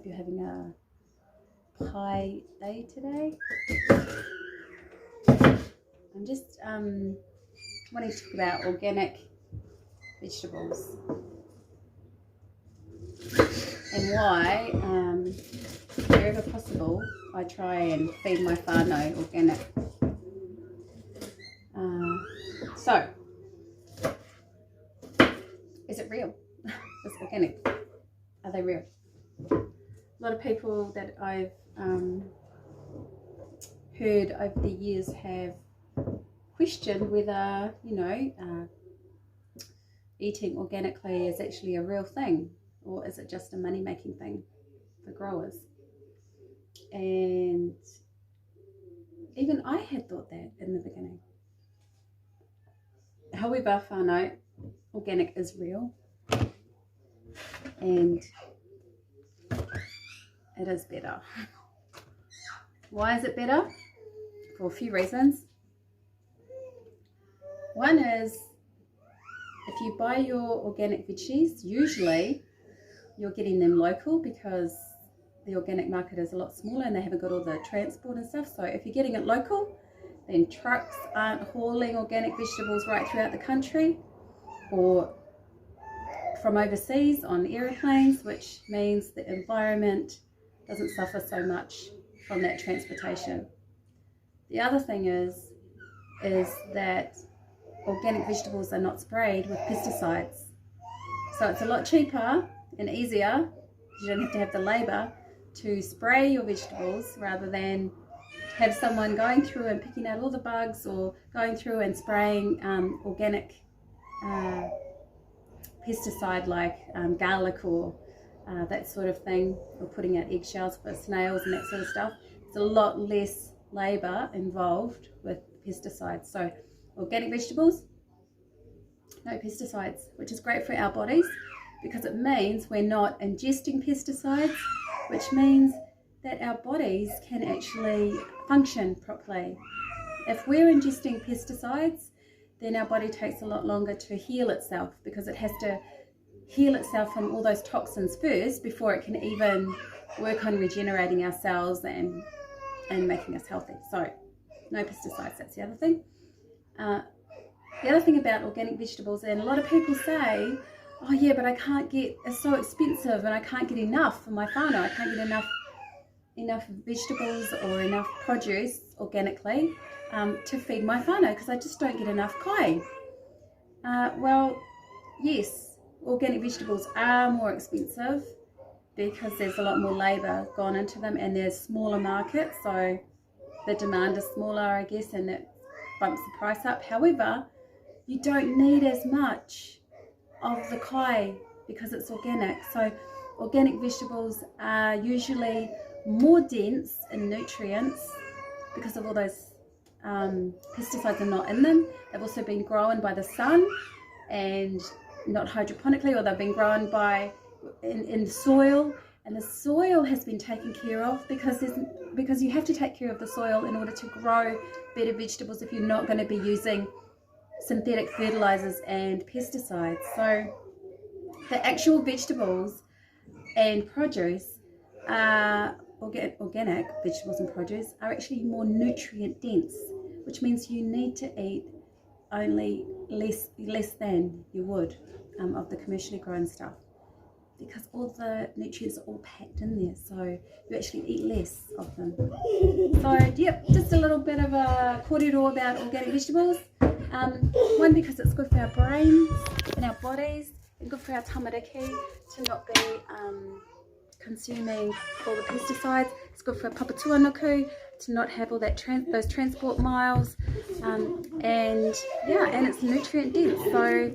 hope you're having a pie day today. I'm just wanting to talk about organic vegetables and why, wherever possible, I try and feed my whānau organic. So, is it real? Is organic? Are they real? A lot of people that I've heard over the years have questioned whether, eating organically is actually a real thing, or is it just a money-making thing for growers? And even I had thought that in the beginning. However, whānau, organic is real, and it is better. Why is it better? For a few reasons. One is, if you buy your organic veggies, usually you're getting them local because the organic market is a lot smaller and they haven't got all the transport and stuff. So if you're getting it local, then trucks aren't hauling organic vegetables right throughout the country or from overseas on aeroplanes, which means the environment doesn't suffer so much from that transportation. The other thing is that organic vegetables are not sprayed with pesticides. So it's a lot cheaper and easier, you don't have to have the labour to spray your vegetables rather than have someone going through and picking out all the bugs, or going through and spraying organic pesticide like garlic or that sort of thing, or putting out eggshells for snails and that sort of stuff. It's a lot less labour involved with pesticides. So organic vegetables, no pesticides, which is great for our bodies because it means we're not ingesting pesticides, which means that our bodies can actually function properly. If we're ingesting pesticides, then our body takes a lot longer to heal itself because it has to heal itself from all those toxins first before it can even work on regenerating our cells and making us healthy. So no pesticides, that's the other thing. The other thing about organic vegetables, and a lot of people say, oh yeah, but I can't get, it's so expensive and I can't get enough for my whānau. I can't get enough vegetables or enough produce organically to feed my whānau because I just don't get enough kai. Well, yes, organic vegetables are more expensive because there's a lot more labour gone into them and there's smaller markets, so the demand is smaller, I guess, and that bumps the price up. However, you don't need as much of the kai because it's organic. So organic vegetables are usually more dense in nutrients because of all those pesticides are not in them. They've also been grown by the sun and not hydroponically, or they've been grown in soil, and the soil has been taken care of because you have to take care of the soil in order to grow better vegetables if you're not going to be using synthetic fertilizers and pesticides. So the actual vegetables and produce organic vegetables and produce are actually more nutrient dense, which means you need to eat only less than you would of the commercially grown stuff, because all the nutrients are all packed in there, so you actually eat less of them. So yep, just a little bit of a kōrero about organic vegetables. One, because it's good for our brains and our bodies, and good for our tamariki to not be consuming all the pesticides. It's good for papatuanuku to not have all that those transport miles, and it's nutrient dense. So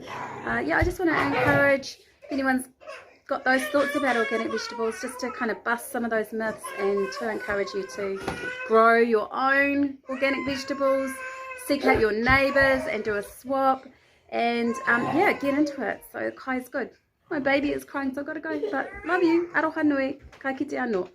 I just want to encourage, if anyone's got those thoughts about organic vegetables, just to kind of bust some of those myths and to encourage you to grow your own organic vegetables, seek out your neighbours and do a swap, and get into it. So kai is good. My baby is crying, so I've got to go, but love you. Aroha nui, ka kite anō.